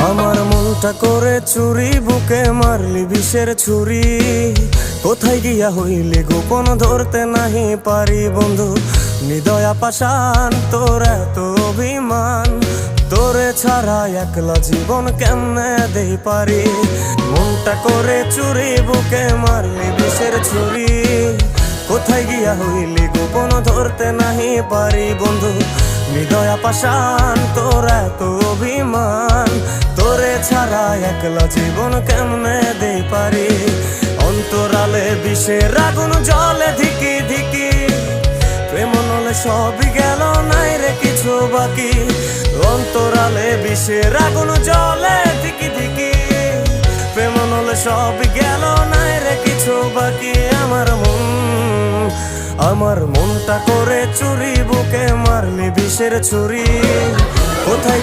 আমার মনটা করে চুরি, বুকে মারলি বিষের ছুরি। কোথায় গিয়া হইলি গোপন ধরতে নাহি পারি বন্ধু। হৃদয়া পাষাণ তোর এত অভিমান, তোরে ছাড়া একলা জীবন কেমনে দেই পারি। মনটা করে চুরি, বুকে মারলি বিষের ছুরি। কোথায় গিয়া হইলি গোপন ধরতে নাহি পারি বন্ধু। হৃদয়া পাষাণ তোর এত অভিমান, তোরে ছাড়া একলা জীবন কেমনে দেই পারি। অন্তরালে বিষের আগুন জ্বলে ধিকি ধিকি, প্রেম নলে সবই গেল নাই রে কিছু বাকি। অন্তরালে বিষের আগুন জ্বলে ধিকি ধিকি, প্রেম নলে সবই গেল নাই রে কিছু বাকি। আমার মনটা করে চুরি, বুকে মারলি বিষের ছুরি। কোথায়